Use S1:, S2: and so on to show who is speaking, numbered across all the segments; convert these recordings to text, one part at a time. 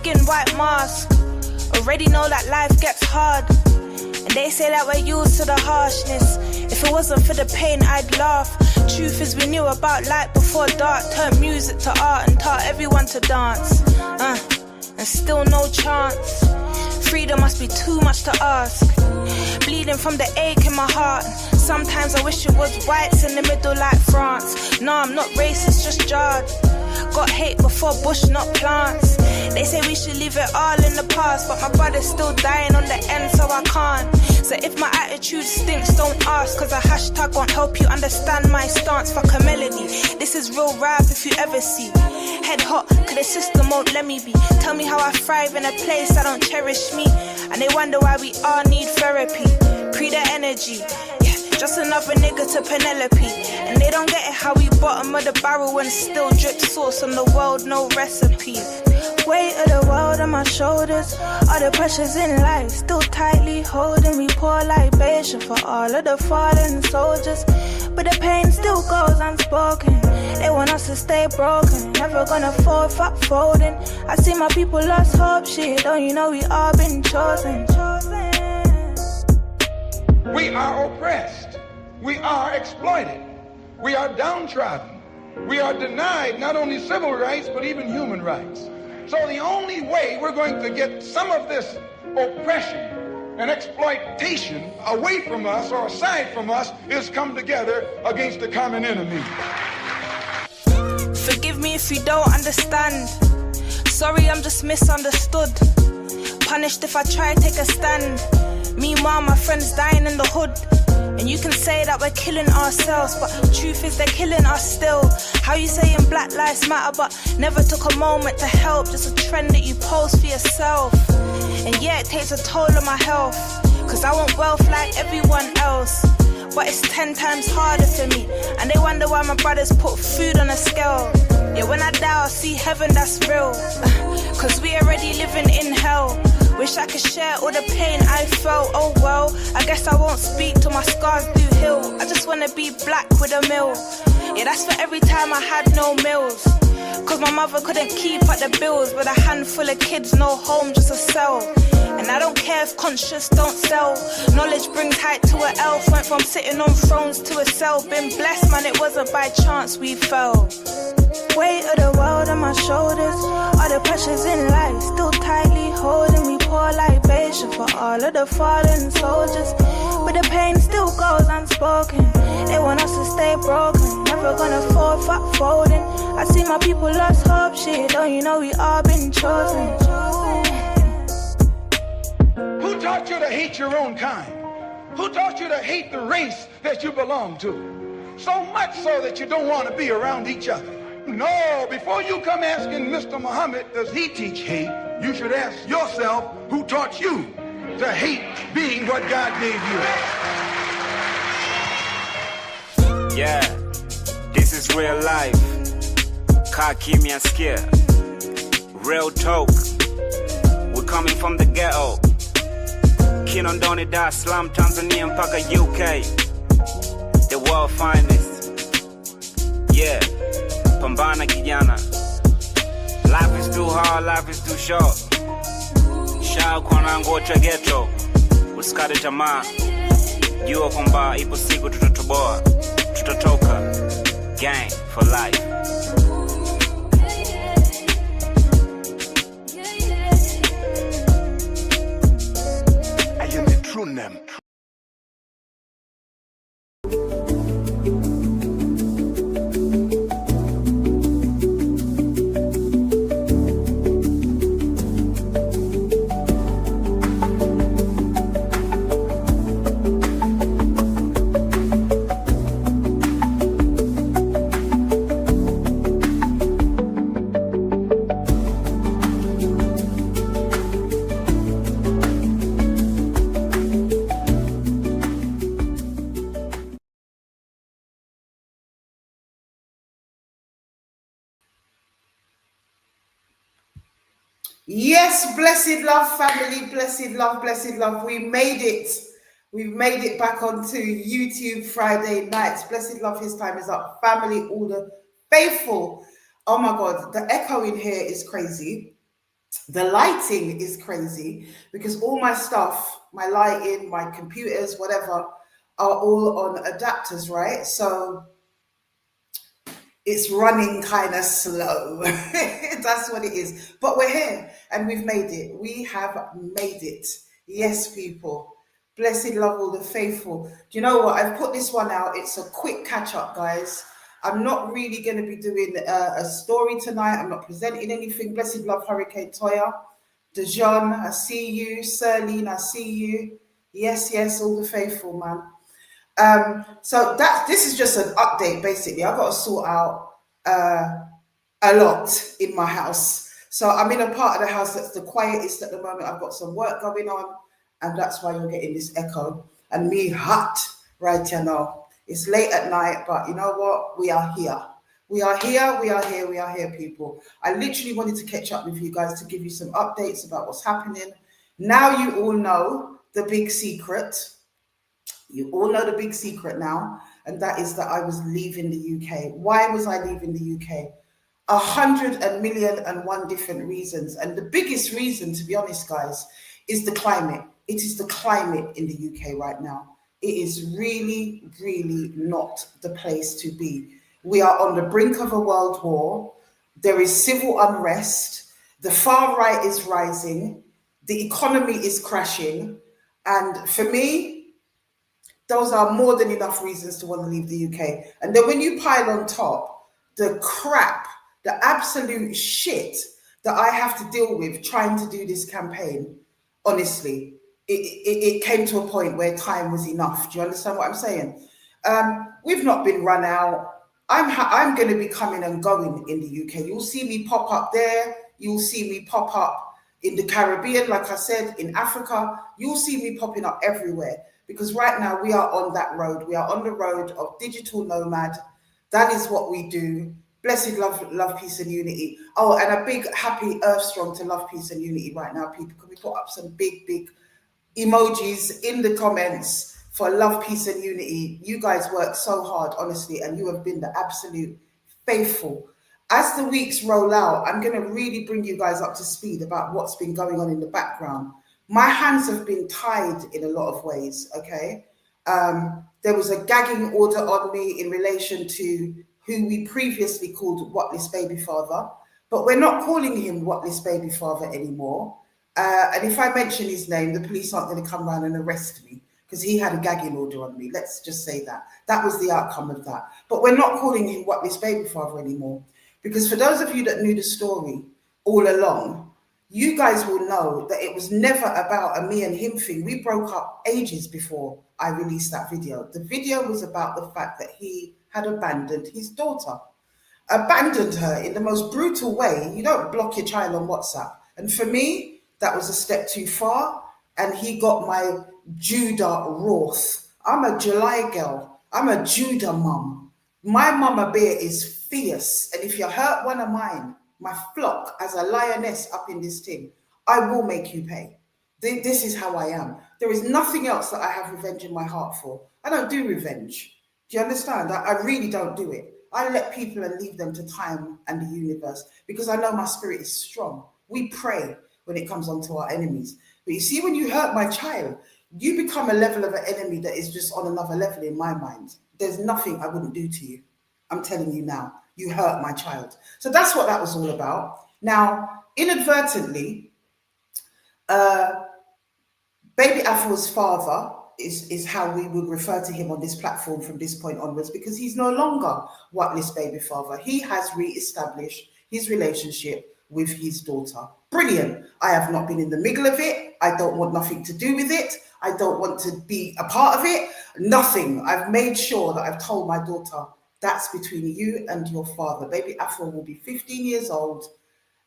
S1: skin white mask. Already know that life gets hard, and they say that we're used to the harshness. If it wasn't for the pain, I'd laugh. Truth is, we knew about light before dark. Turned music to art and taught everyone to dance. And still no chance. Freedom must be too much to ask. Bleeding from the ache in my heart. Sometimes I wish it was whites in the middle like France. No, I'm not racist, just jarred. Got hate before bush, not plants. They say we should leave it all in the past, but my brother's still dying on the end, so I can't. So if my attitude stinks, don't ask, cause a hashtag won't help you understand my stance. Fuck a melody, this is real rap if you ever see. Head hot, cause the system won't let me be. Tell me how I thrive in a place that don't cherish me. And they wonder why we all need therapy. Pre the energy, just another nigga to Penelope. And they don't get it how we bottom of the barrel and still drip sauce on the world, no recipe. Weight of the world on my shoulders, all the pressures in life still tightly holding. We pour libation for all of the fallen soldiers, but the pain still goes unspoken. They want us to stay broken, never gonna fall, fuck folding. I see my people lost hope, shit, don't you know we all been chosen.
S2: We are oppressed, we are exploited, we are downtrodden, we are denied not only civil rights but even human rights. So the only way we're going to get some of this oppression and exploitation away from us or aside from us is come together against the common enemy.
S1: Forgive me if you don't understand. Sorry, I'm just misunderstood. Punished if I try to take a stand. Meanwhile, my friends dying in the hood. And you can say that we're killing ourselves, but truth is they're killing us still. How you saying Black Lives Matter but never took a moment to help? Just a trend that you post for yourself. And yeah, it takes a toll on my health, cause I want wealth like everyone else, but it's 10 times harder for me. And they wonder why my brothers put food on a scale. Yeah, when I die I'll see heaven, that's real. Cause we already living in hell. Wish I could share all the pain I felt. Oh well, I guess I won't speak till my scars do heal. I just wanna be black with a mill. Yeah, that's for every time I had no meals. Cause my mother couldn't keep up the bills. With a handful of kids, no home, just a cell. And I don't care if conscience don't sell. Knowledge brings height to an elf. Went from sitting on thrones to a cell. Been blessed, man, it wasn't by chance we fell. Weight of the world on my shoulders, all the pressures in life still tightly holding. We pour libation for all of the fallen soldiers, but the pain still goes unspoken. They want us to stay broken, never gonna fall, fuck folding. I see my people lost hope, shit, don't you know we all been chosen.
S2: Who taught you to hate your own kind? Who taught you to hate the race that you belong to? So much so that you don't want to be around each other. No, before you come asking Mr. Muhammad, does he teach hate? You should ask yourself, who taught you to hate being what God gave you?
S3: Yeah, this is real life. Kaa kimya skia. Real talk. We're coming from the ghetto. Kinondoni, Dar es Salaam, Tanzania mpaka UK. The world finest. Yeah, pambana kijana. Life is too hard, life is too short. Shaa kwa nangu wote ghetto. Usikate tamaa. Jua kwamba ipo siku tutatoboa. Tutatoka. Gang for life.
S2: I am the true name.
S4: Yes, blessed love family, blessed love, blessed love. We made it. We've made it back onto YouTube Friday nights. Blessed love, his time is up. Family, all the faithful. Oh my God, the echo in here is crazy. The lighting is crazy because all my stuff, my lighting, my computers, whatever, are all on adapters, right? So it's running kind of slow. That's what it is. But we're here and we've made it. We have made it. Yes, people. Blessed love all the faithful. Do you know what? I've put this one out. It's a quick catch up, guys. I'm not really going to be doing a story tonight. I'm not presenting anything. Blessed love, Hurricane Toya. Dejan, I see you. Serlene, I see you. Yes, yes, all the faithful, man. So this is just an update. Basically, I've got to sort out a lot in my house. So I'm in a part of the house that's the quietest at the moment. I've got some work going on, and that's why you're getting this echo and me hot right now. It's late at night, but you know what? We are here. We are here. We are here. We are here, people. I literally wanted to catch up with you guys to give you some updates about what's happening. Now you all know the big secret. You all know the big secret now, and that is that I was leaving the UK. Why was I leaving the UK? 100,000,001 different reasons. And the biggest reason, to be honest, guys, is the climate. It is the climate in the UK right now. It is really, really not the place to be. We are on the brink of a world war. There is civil unrest. The far right is rising. The economy is crashing. And for me, those are more than enough reasons to want to leave the UK. And then when you pile on top the crap, the absolute shit that I have to deal with trying to do this campaign, honestly, it came to a point where time was enough. Do you understand what I'm saying? We've not been run out. I'm going to be coming and going in the UK. You'll see me pop up there. You'll see me pop up in the Caribbean, like I said, in Africa. You'll see me popping up everywhere. Because right now we are on that road. We are on the road of digital nomad. That is what we do. Blessed love, peace and unity. Oh, and a big happy earth strong to love, peace and unity right now, people. Can we put up some big emojis in the comments for love, peace and unity? You guys work so hard, honestly, and you have been the absolute faithful. As the weeks roll out, I'm going to really bring you guys up to speed about what's been going on in the background. My hands have been tied in a lot of ways, okay? There was a gagging order on me in relation to who we previously called Whatless Baby Father, but we're not calling him Whatless Baby Father anymore. And if I mention his name, the police aren't going to come around and arrest me because he had a gagging order on me. Let's just say that. That was the outcome of that. But we're not calling him Whatless Baby Father anymore because for those of you that knew the story all along, you guys will know that it was never about a me and him thing. We broke up ages before I released that video. The video was about the fact that he had abandoned his daughter. Abandoned her in the most brutal way. You don't block your child on WhatsApp. And for me, that was a step too far. And he got my Judah wrath. I'm a July girl. I'm a Judah mum. My mama bear is fierce. And if you hurt one of mine, my flock as a lioness up in this thing, I will make you pay. This is how I am. There is nothing else that I have revenge in my heart for. I don't do revenge. Do you understand? I really don't do it. I let people and leave them to time and the universe because I know my spirit is strong. We pray when it comes onto our enemies. But you see, when you hurt my child, you become a level of an enemy that is just on another level in my mind. There's nothing I wouldn't do to you. I'm telling you now. You hurt my child. So that's what that was all about. Now, inadvertently, Baby Afua's father is how we would refer to him on this platform from this point onwards because he's no longer Whatless Baby Father. He has re-established his relationship with his daughter. Brilliant. I have not been in the middle of it. I don't want nothing to do with it. I don't want to be a part of it. Nothing. I've made sure that I've told my daughter, that's between you and your father. Baby Afua will be 15 years old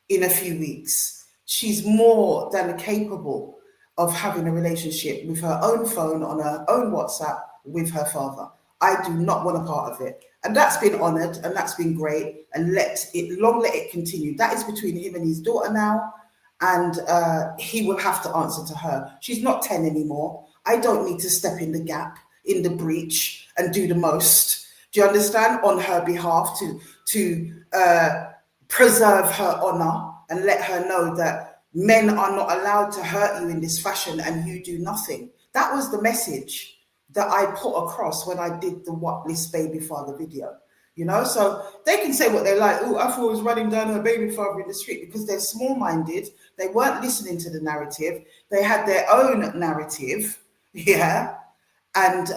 S4: in a few weeks. She's more than capable of having a relationship with her own phone on her own WhatsApp with her father. I do not want a part of it. And that's been honored and that's been great. And let it continue. That is between him and his daughter now. And he will have to answer to her. She's not 10 anymore. I don't need to step in the gap, in the breach and do the most. Do you understand? On her behalf to preserve her honor and let her know that men are not allowed to hurt you in this fashion and you do nothing. That was the message that I put across when I did the What List Baby Father video. You know, so they can say what they like. Oh, Afua was running down her baby father in the street, because they're small-minded. They weren't listening to the narrative. They had their own narrative, yeah, and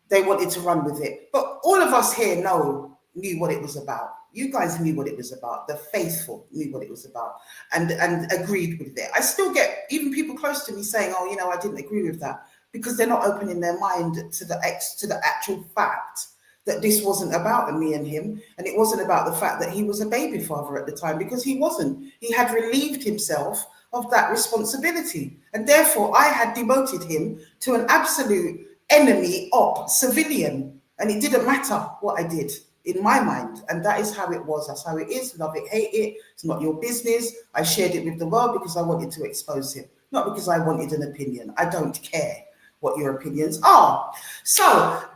S4: they wanted to run with it. But all of us here knew what it was about. You guys knew what it was about. The faithful knew what it was about, and agreed with it. I still get even people close to me saying, "Oh, you know, I didn't agree with that," because they're not opening their mind to the actual fact that this wasn't about me and him, and it wasn't about the fact that he was a baby father at the time, because he wasn't. He had relieved himself of that responsibility, and therefore I had demoted him to an absolute enemy op civilian, and it didn't matter what I did in my mind, and that is how it was. That's how it is. Love it, hate it. It's not your business. I shared it with the world because I wanted to expose him, not because I wanted an opinion. I don't care what your opinions are. So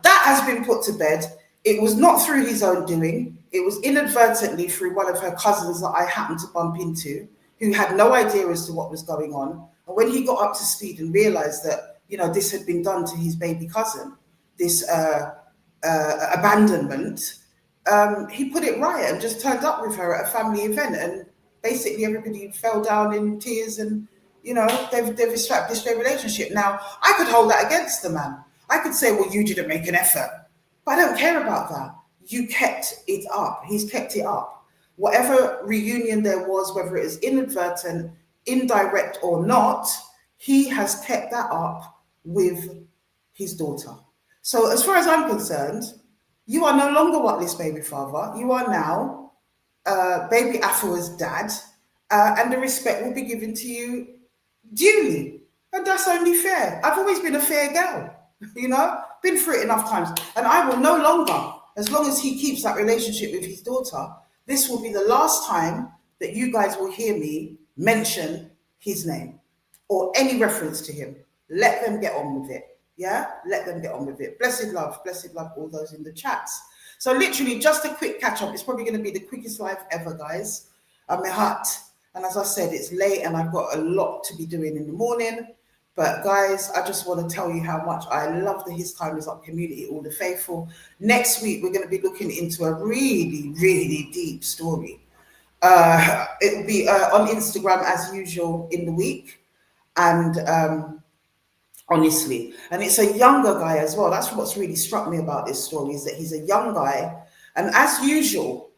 S4: that has been put to bed. It was not through his own doing. It was inadvertently through one of her cousins that I happened to bump into, who had no idea as to what was going on. And when he got up to speed and realized that, you know, this had been done to his baby cousin, this abandonment, he put it right and just turned up with her at a family event. And basically everybody fell down in tears, and, you know, they've established their relationship. Now, I could hold that against the man. I could say, well, you didn't make an effort. But I don't care about that. You kept it up. He's kept it up. Whatever reunion there was, whether it is inadvertent, indirect or not, he has kept that up with his daughter. So as far as I'm concerned, you are no longer What List Baby Father. You are now baby Afua's dad, and the respect will be given to you duly. And that's only fair. I've always been a fair girl, you know, been through it enough times. And I will no longer, as long as he keeps that relationship with his daughter, this will be the last time that you guys will hear me mention his name or any reference to him. Let them get on with it. Yeah, let them get on with it. Blessed love, all those in the chats. So literally just a quick catch up. It's probably going to be the quickest live ever, guys. I'm hot. And as I said, it's late and I've got a lot to be doing in the morning. But guys, I just want to tell you how much I love the His Time Is Up community, all the faithful. Next week, we're going to be looking into a really, really deep story. It will be on Instagram as usual in the week. And honestly, and it's a younger guy as well. That's what's really struck me about this story, is that he's a young guy. And as usual,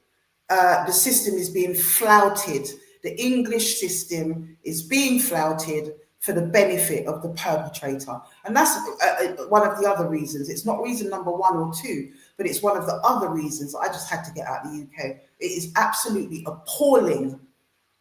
S4: the system is being flouted. The English system is being flouted for the benefit of the perpetrator. And that's one of the other reasons. It's not reason number one or two, but it's one of the other reasons I just had to get out of the UK. It is absolutely appalling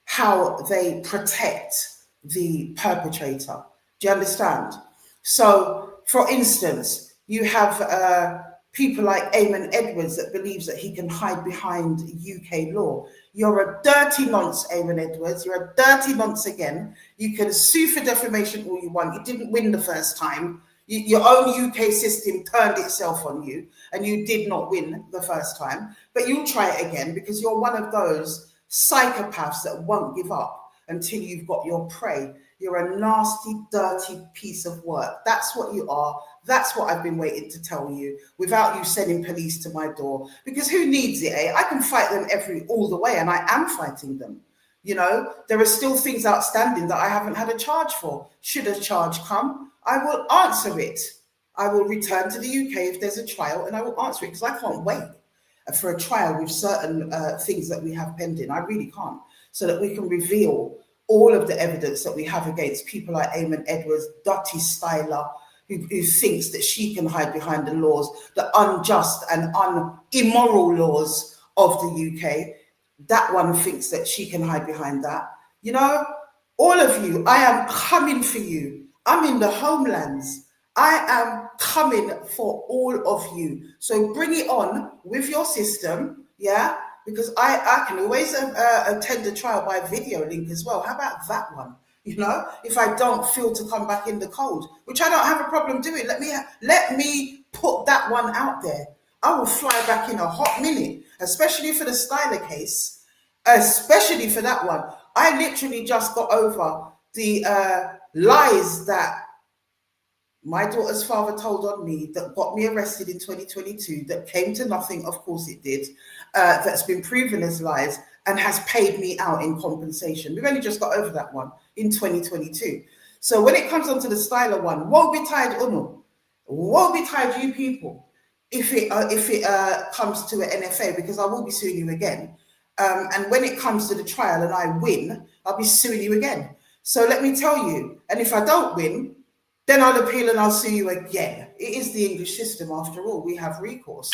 S4: how they protect the perpetrator. Do you understand? So, for instance, you have people like Eamon Edwards that believes that he can hide behind UK law. You're a dirty nonce, Eamon Edwards. You're a dirty nonce again. You can sue for defamation all you want. You didn't win the first time. Your own UK system turned itself on you, and you did not win the first time. But you'll try it again, because you're one of those psychopaths that won't give up until you've got your prey. You're a nasty, dirty piece of work. That's what you are. That's what I've been waiting to tell you, without you sending police to my door. Because who needs it, eh? I can fight them all the way, and I am fighting them. You know, there are still things outstanding that I haven't had a charge for. Should a charge come, I will answer it. I will return to the UK if there's a trial, and I will answer it, because I can't wait for a trial with certain things that we have pending. I really can't, so that we can reveal all of the evidence that we have against people like Eamon Edwards, Dottie Styler, who thinks that she can hide behind the laws, the unjust and immoral laws of the UK. That one thinks that she can hide behind that. You know, all of you, I am coming for you. I'm in the homelands. I am coming for all of you. So bring it on with your system, yeah? Because I can always attend a trial by video link as well. How about that one? You know, if I don't feel to come back in the cold, which I don't have a problem doing, let me put that one out there. I will fly back in a hot minute, especially for the Styler case, especially for that one. I literally just got over the lies that my daughter's father told on me that got me arrested in 2022, that came to nothing, of course it did, that's been proven as lies and has paid me out in compensation. We've only just got over that one in 2022. So when it comes onto the styler one, woe betide Unu, woe betide you people if it comes to an NFA, because I will be suing you again. And when it comes to the trial and I win, I'll be suing you again. So let me tell you, and if I don't win, then I'll appeal and I'll sue you again. It is the English system after all. We have recourse,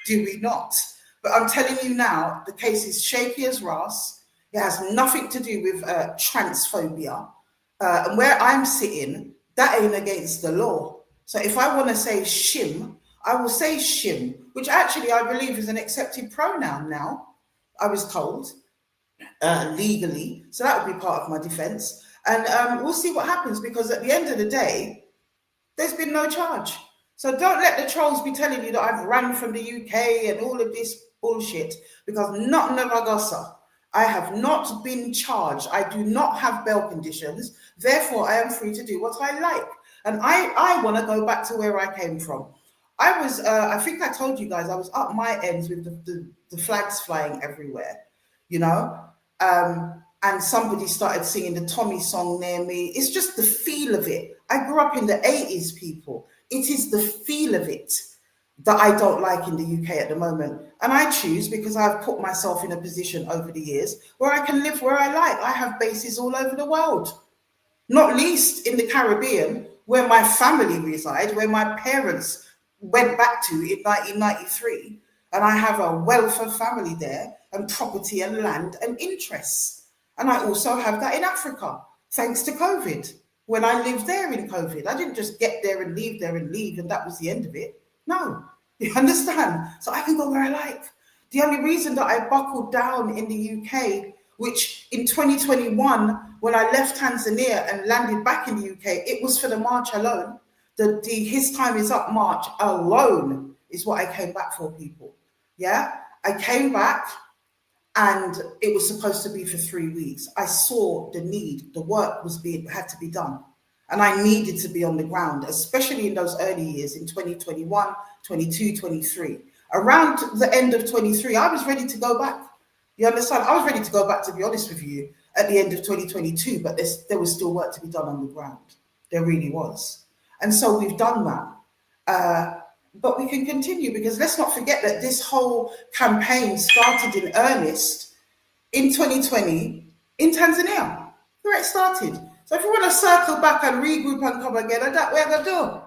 S4: do we not? But I'm telling you now, the case is shaky as ras. It has nothing to do with transphobia. And where I'm sitting, that ain't against the law. So if I want to say shim, I will say shim, which actually I believe is an accepted pronoun now, I was told, legally. So that would be part of my defense. And we'll see what happens, because at the end of the day, there's been no charge. So don't let the trolls be telling you that I've ran from the UK and all of this bullshit, because not Navagosa. I have not been charged. I do not have bail conditions. Therefore, I am free to do what I like. And I want to go back to where I came from. I was, I think I told you guys, I was up my ends with the flags flying everywhere, you know? And somebody started singing the Tommy song near me. It's just the feel of it. I grew up in the 80s, people. It is the feel of it that I don't like in the UK at the moment. And I choose, because I've put myself in a position over the years where I can live where I like. I have bases all over the world, not least in the Caribbean, where my family reside, where my parents went back to in 1993. And I have a wealth of family there, and property and land and interests. And I also have that in Africa, thanks to COVID. When I lived there in COVID, I didn't just get there and leave and that was the end of it. No, you understand? So I can go where I like. The only reason that I buckled down in the UK, which in 2021, when I left Tanzania and landed back in the UK, it was for the march alone. The His Time Is Up march alone is what I came back for, people. Yeah, I came back, and it was supposed to be for 3 weeks. I saw the need, the work had to be done. And I needed to be on the ground, especially in those early years in 2021, 22, 23. Around the end of 23, I was ready to go back. You understand? I was ready to go back, to be honest with you, at the end of 2022, but there was still work to be done on the ground. There really was. And so we've done that. But we can continue, because let's not forget that this whole campaign started in earnest in 2020 in Tanzania, where it started. So if you want to circle back and regroup and come again, that's what we're going to do.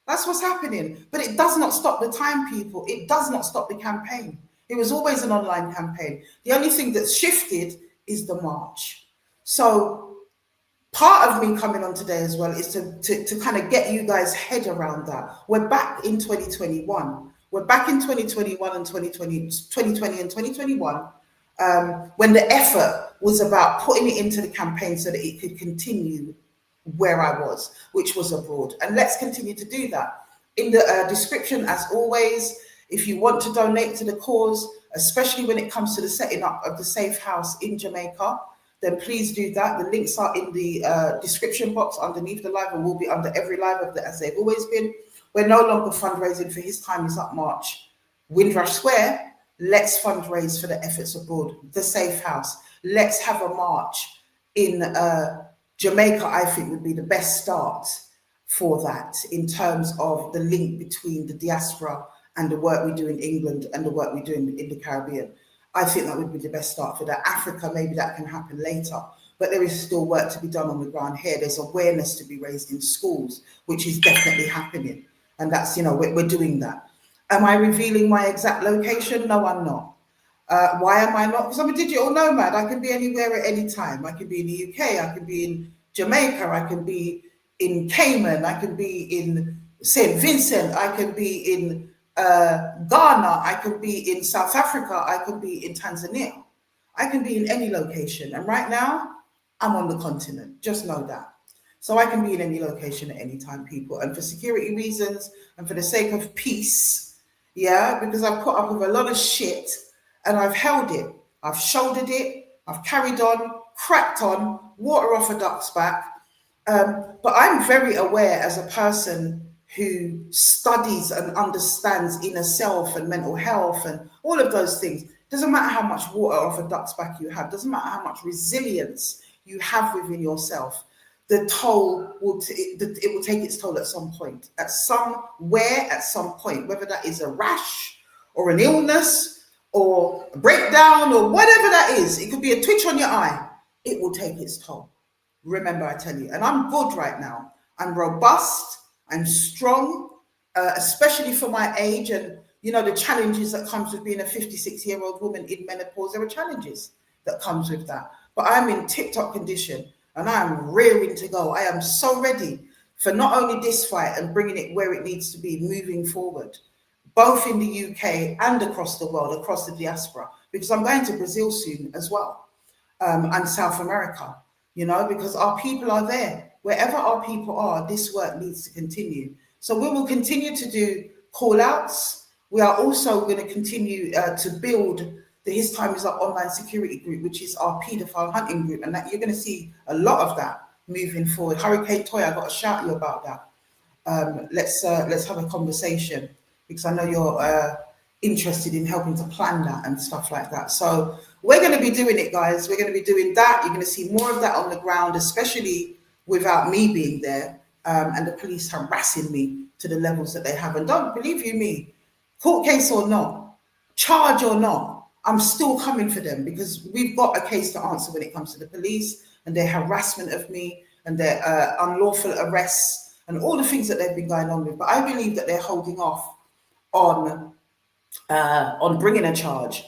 S4: That's what's happening. But it does not stop the time, people. It does not stop the campaign. It was always an online campaign. The only thing that's shifted is the march. So part of me coming on today as well is to kind of get you guys' head around that. We're back in 2021. We're back in 2021 and 2020 and 2021, when the effort was about putting it into the campaign so that it could continue where I was, which was abroad. And let's continue to do that. In the description, as always, if you want to donate to the cause, especially when it comes to the setting up of the safe house in Jamaica, then please do that. The links are in the description box underneath the live, and will be under every live of that, as they've always been. We're no longer fundraising for His Time Is Up March, Windrush Square. Let's fundraise for the efforts abroad, the safe house. Let's have a march in Jamaica. I think would be the best start for that, in terms of the link between the diaspora and the work we do in England and the work we do in the Caribbean. I think that would be the best start for that. Africa, maybe that can happen later, but there is still work to be done on the ground here. There's awareness to be raised in schools, which is definitely happening. And that's, we're doing that. Am I revealing my exact location? No, I'm not. Why am I not? Because I'm a digital nomad. I can be anywhere at any time. I can be in the UK. I can be in Jamaica. I can be in Cayman. I can be in St. Vincent. I can be in Ghana. I can be in South Africa. I can be in Tanzania. I can be in any location. And right now, I'm on the continent. Just know that. So I can be in any location at any time, people. And for security reasons and for the sake of peace, yeah, because I've put up with a lot of shit and I've held it. I've shouldered it. I've carried on, cracked on, water off a duck's back. But I'm very aware as a person who studies and understands inner self and mental health and all of those things. Doesn't matter how much water off a duck's back you have, doesn't matter how much resilience you have within yourself, the toll it will take its toll at some point, at some point, whether that is a rash or an illness or a breakdown or whatever that is. It could be a twitch on your eye. It will take its toll. Remember, I tell you, and I'm good right now. I'm robust. I'm strong, especially for my age, and the challenges that comes with being a 56-year-old woman in menopause. There are challenges that comes with that, but I'm in tip-top condition and I'm rearing to go. I am so ready for not only this fight and bringing it where it needs to be moving forward, both in the UK and across the world, across the diaspora, because I'm going to Brazil soon as well, and South America, because our people are there. Wherever our people are, this work needs to continue. So we will continue to do call outs. We are also going to continue to build the His Time Is Up online security group, which is our paedophile hunting group. And that you're going to see a lot of that moving forward. Hurricane Toy, I've got to shout you about that. Let's have a conversation, because I know you're interested in helping to plan that and stuff like that. So we're going to be doing it, guys. We're going to be doing that. You're going to see more of that on the ground, especially without me being there, and the police harassing me to the levels that they have. And don't believe you me, court case or not, charge or not, I'm still coming for them, because we've got a case to answer when it comes to the police and their harassment of me and their unlawful arrests and all the things that they've been going on with. But I believe that they're holding off on bringing a charge,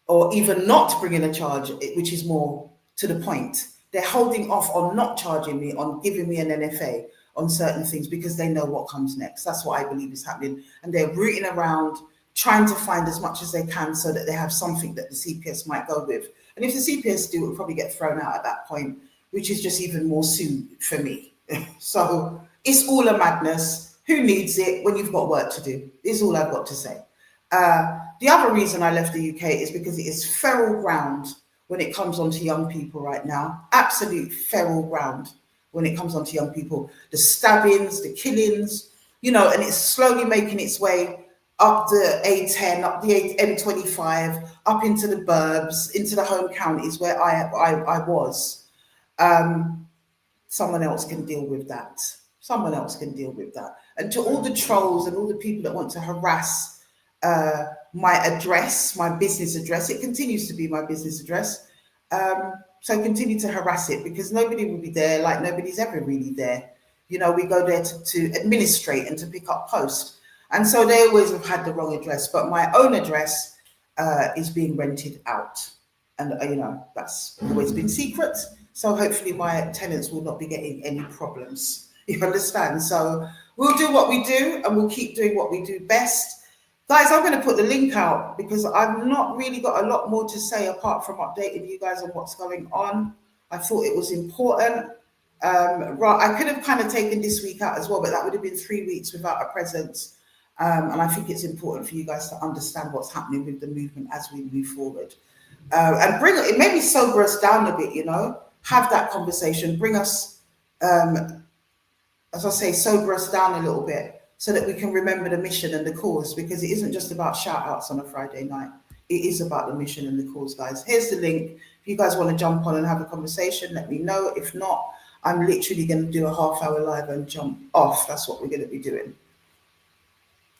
S4: or even not bringing a charge, which is more to the point. They're holding off on not charging me, on giving me an NFA on certain things, because they know what comes next. That's what I believe is happening. And they're rooting around, trying to find as much as they can so that they have something that the CPS might go with. And if the CPS do, it will probably get thrown out at that point, which is just even more soon for me. So it's all a madness. Who needs it when you've got work to do? Is all I've got to say. The other reason I left the UK is because it is feral ground when it comes onto young people right now. Absolute feral ground when it comes onto young people. The stabbings, the killings, and it's slowly making its way up the A10, up the M25, up into the burbs, into the home counties where I was. Someone else can deal with that. Someone else can deal with that. And to all the trolls and all the people that want to harass my address, my business address, it continues to be my business address. So continue to harass it, because nobody will be there like nobody's ever really there. We go there to administrate and to pick up post. And so they always have had the wrong address, but my own address is being rented out. And, that's always been secret. So hopefully my tenants will not be getting any problems. You understand? So we'll do what we do, and we'll keep doing what we do best. Guys, I'm going to put the link out, because I've not really got a lot more to say apart from updating you guys on what's going on. I thought it was important. I could have kind of taken this week out as well, but that would have been 3 weeks without a presence. And I think it's important for you guys to understand what's happening with the movement as we move forward. And it maybe sober us down a bit, have that conversation, bring us, as I say, sober us down a little bit, so that we can remember the mission and the cause, because it isn't just about shout outs on a Friday night. It is about the mission and the cause, guys. Here's the link. If you guys want to jump on and have a conversation, let me know. If not, I'm literally going to do a half-hour live and jump off. That's what we're going to be doing.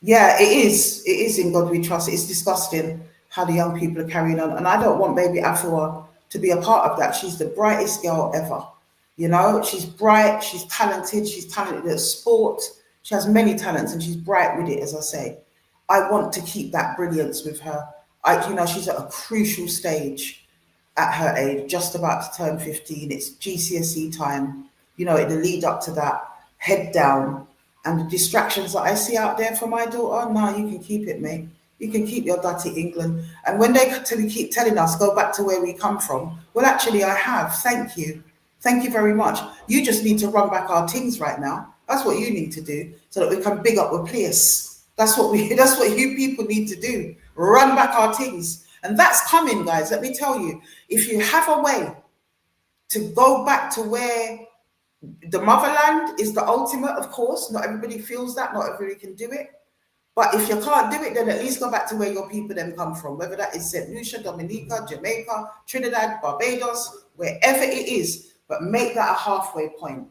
S4: Yeah, it is. It is In God We Trust. It's disgusting how the young people are carrying on. And I don't want baby Afua to be a part of that. She's the brightest girl ever. She's bright. She's talented. She's talented at sport. She has many talents, and she's bright with it, as I say. I want to keep that brilliance with her. She's at a crucial stage at her age, just about to turn 15. It's GCSE time. In the lead up to that, head down. And the distractions that I see out there for my daughter, no, you can keep it, mate. You can keep your dirty England. And when they keep telling us, go back to where we come from, well, actually, I have. Thank you. Thank you very much. You just need to run back our things right now. That's what you need to do, so that we can big up the place. That's what you people need to do. Run back our things. And that's coming, guys. Let me tell you, if you have a way to go back to where the motherland is the ultimate, of course, not everybody feels that, not everybody can do it. But if you can't do it, then at least go back to where your people then come from, whether that is St. Lucia, Dominica, Jamaica, Trinidad, Barbados, wherever it is, but make that a halfway point.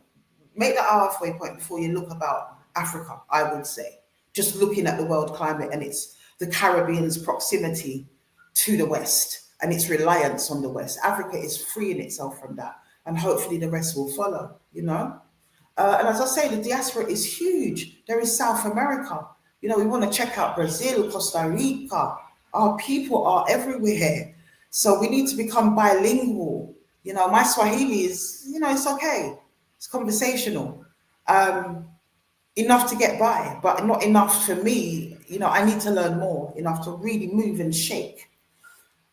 S4: Make that a halfway point before you look about Africa, I would say. Just looking at the world climate and it's the Caribbean's proximity to the West and its reliance on the West. Africa is freeing itself from that, and hopefully the rest will follow, you know? And as I say, the diaspora is huge. There is South America. You know, we want to check out Brazil, Costa Rica. Our people are everywhere. So we need to become bilingual. You know, my Swahili is, you know, it's okay. It's conversational. Enough to get by, but not enough for me. You know, I need to learn more, enough to really move and shake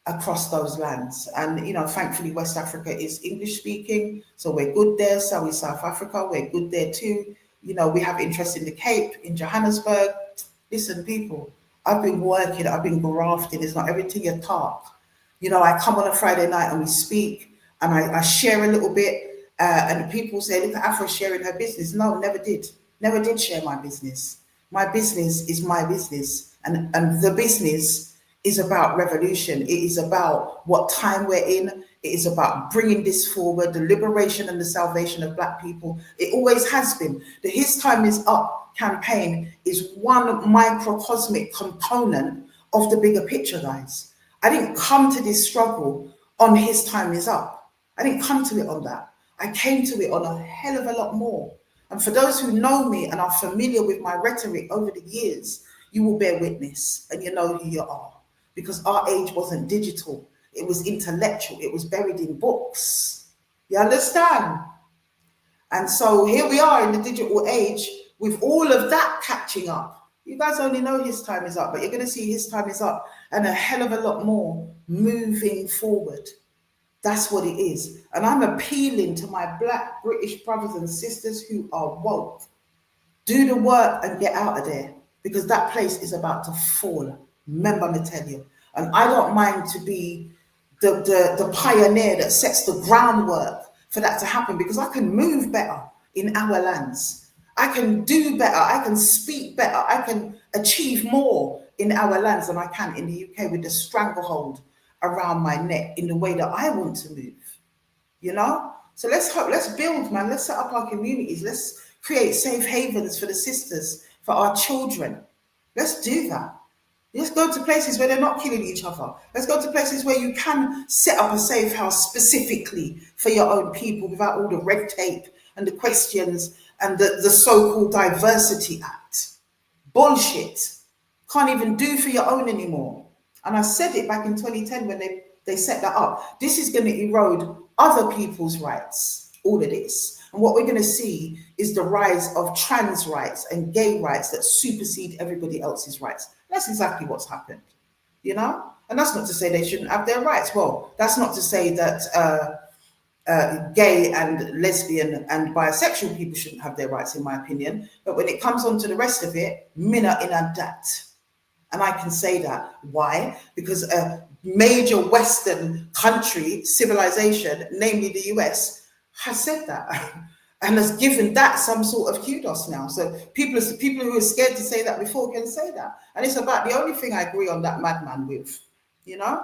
S4: across those lands. And, you know, thankfully, West Africa is English speaking. So we're good there. So is South Africa. We're good there too. You know, we have interest in the Cape, in Johannesburg. Listen, people, I've been working, I've been grafting. It's not everything you talk. You know, I come on a Friday night and we speak and I share a little bit and people say, look at Afua sharing her business. No, never did. Never did share my business. My business is my business. And the business is about revolution. It is about what time we're in. It is about bringing this forward, the liberation and the salvation of Black people. It always has been. The His Time Is Up campaign is one microcosmic component of the bigger picture, guys. I didn't come to this struggle on His Time Is Up. I didn't come to it on that. I came to it on a hell of a lot more. And for those who know me and are familiar with my rhetoric over the years, you will bear witness and you know who you are. Because our age wasn't digital. It was intellectual. It was buried in books. You understand? And so here we are in the digital age with all of that catching up. You guys only know His Time Is Up, but you're going to see His Time Is Up and a hell of a lot more moving forward. That's what it is. And I'm appealing to my Black British brothers and sisters who are woke. Do the work and get out of there, because that place is about to fall. Remember me tell you. And I don't mind to be the pioneer that sets the groundwork for that to happen, because I can move better in our lands. I can do better. I can speak better. I can achieve more in our lands than I can in the UK with the stranglehold around my neck in the way that I want to move, you know? So let's build, man. Let's set up our communities. Let's create safe havens for the sisters, for our children. Let's do that. Let's go to places where they're not killing each other. Let's go to places where you can set up a safe house specifically for your own people without all the red tape and the questions and the so-called Diversity Act. Bullshit. Can't even do for your own anymore. And I said it back in 2010 when they set that up. This is going to erode other people's rights, all of this. And what we're going to see is the rise of trans rights and gay rights that supersede everybody else's rights. That's exactly what's happened, you know? And that's not to say they shouldn't have their rights. Well, that's not to say that gay and lesbian and bisexual people shouldn't have their rights, in my opinion. But when it comes on to the rest of it, minna in a dat. And I can say that. Why? Because a major Western country, civilization, namely the US, has said that and has given that some sort of kudos now. So people who were scared to say that before can say that. And it's about the only thing I agree on that madman with, you know?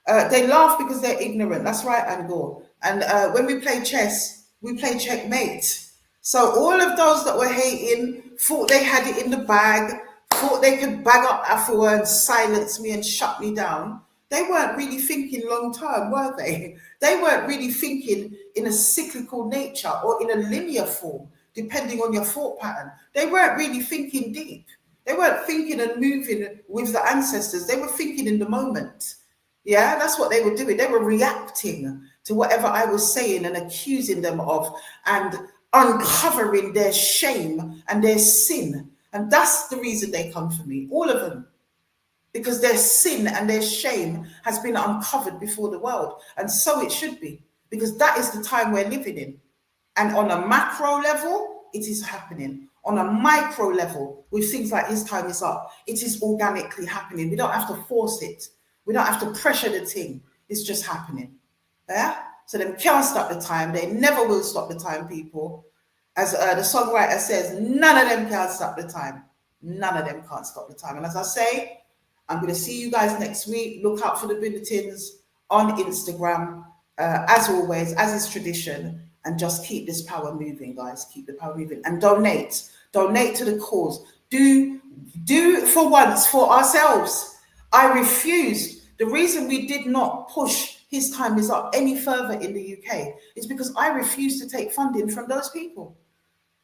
S4: They laugh because they're ignorant. That's right, Angor. And when we play chess, we play checkmate. So all of those that were hating thought they had it in the bag, thought they could bag up Afua and silence me and shut me down. They weren't really thinking long term, were they? They weren't really thinking in a cyclical nature or in a linear form, depending on your thought pattern. They weren't really thinking deep. They weren't thinking and moving with the ancestors. They were thinking in the moment. Yeah, that's what they were doing. They were reacting to whatever I was saying and accusing them of and uncovering their shame and their sin. And that's the reason they come for me, all of them. Because their sin and their shame has been uncovered before the world. And so it should be, because that is the time we're living in. And on a macro level, it is happening. On a micro level, with things like His Time Is Up, it is organically happening. We don't have to force it. We don't have to pressure the thing. It's just happening. Yeah? So them can't stop the time. They never will stop the time, people. As the songwriter says, none of them can stop the time. None of them can't stop the time. And as I say, I'm going to see you guys next week. Look out for the bulletins on Instagram, as always, as is tradition. And just keep this power moving, guys. Keep the power moving. And donate. Donate to the cause. Do for once for ourselves. I refused. The reason we did not push His Time Is Up any further in the UK is because I refuse to take funding from those people.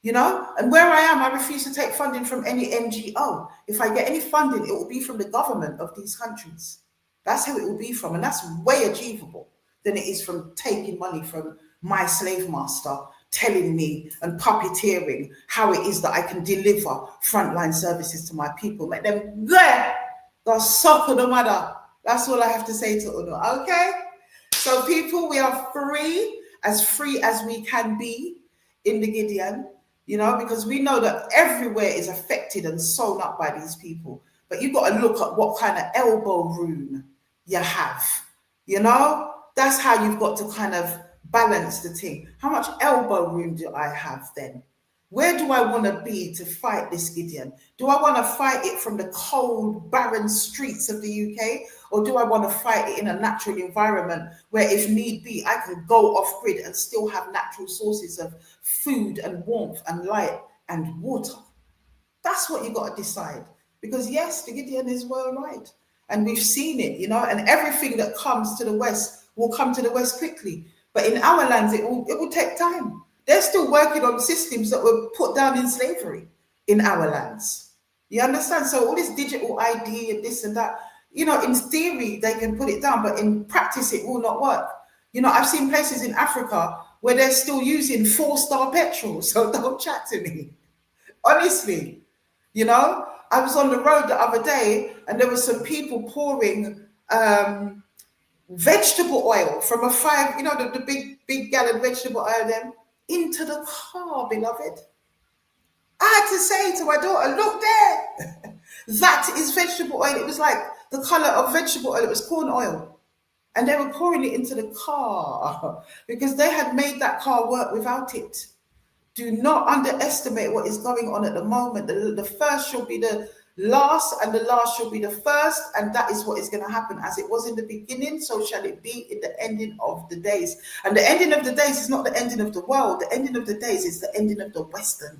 S4: You know, and where I am, I refuse to take funding from any NGO. If I get any funding, it will be from the government of these countries. That's who it will be from. And that's way achievable than it is from taking money from my slave master telling me and puppeteering how it is that I can deliver frontline services to my people. Make them there, the sock of the mother. That's all I have to say to Uno. Okay? So people, we are free as we can be in the Gideon. You know, because we know that everywhere is affected and sewn up by these people. But you've got to look at what kind of elbow room you have. You know, that's how you've got to kind of balance the thing. How much elbow room do I have then? Where do I want to be to fight this Gideon? Do I want to fight it from the cold, barren streets of the UK? Or do I want to fight it in a natural environment where, if need be, I can go off grid and still have natural sources of food and warmth and light and water? That's what you got to decide. Because yes, the Gideon is worldwide. And we've seen it, you know, and everything that comes to the West will come to the West quickly. But in our lands, it will take time. They're still working on systems that were put down in slavery in our lands. You understand? So all this digital ID and this and that, you know, in theory, they can put it down, but in practice, it will not work. You know, I've seen places in Africa where they're still using 4-star petrol. So don't chat to me. Honestly, you know, I was on the road the other day and there were some people pouring vegetable oil from a the big gallon vegetable oil then into the car, beloved. I had to say to my daughter, look there, that is vegetable oil. It was like the color of vegetable oil. It was corn oil. And they were pouring it into the car because they had made that car work without it. Do not underestimate what is going on at the moment. The first shall be the last and the last shall be the first. And that is what is going to happen. As it was in the beginning, so shall it be in the ending of the days. And the ending of the days is not the ending of the world. The ending of the days is the ending of the Western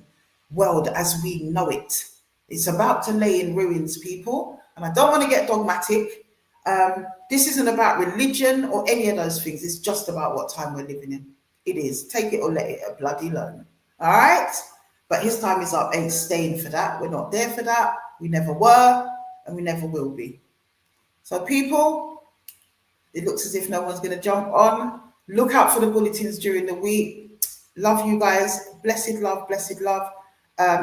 S4: world as we know it. It's about to lay in ruins, people. And I don't want to get dogmatic. This isn't about religion or any of those things. It's just about what time we're living in. It is. Take it or let it, a bloody learn. All right? But His Time Is Up ain't staying for that. We're not there for that. We never were, and we never will be. So people, it looks as if no one's going to jump on. Look out for the bulletins during the week. Love you guys. Blessed love, blessed love.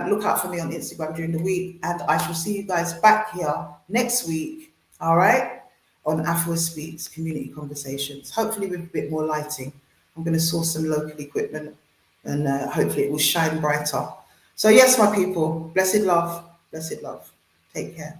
S4: Look out for me on Instagram during the week. And I shall see you guys back here next week, all right, on Afua Speaks Community Conversations. Hopefully with a bit more lighting. I'm going to source some local equipment and hopefully it will shine brighter. So yes, my people, blessed love. Blessed love. Take care.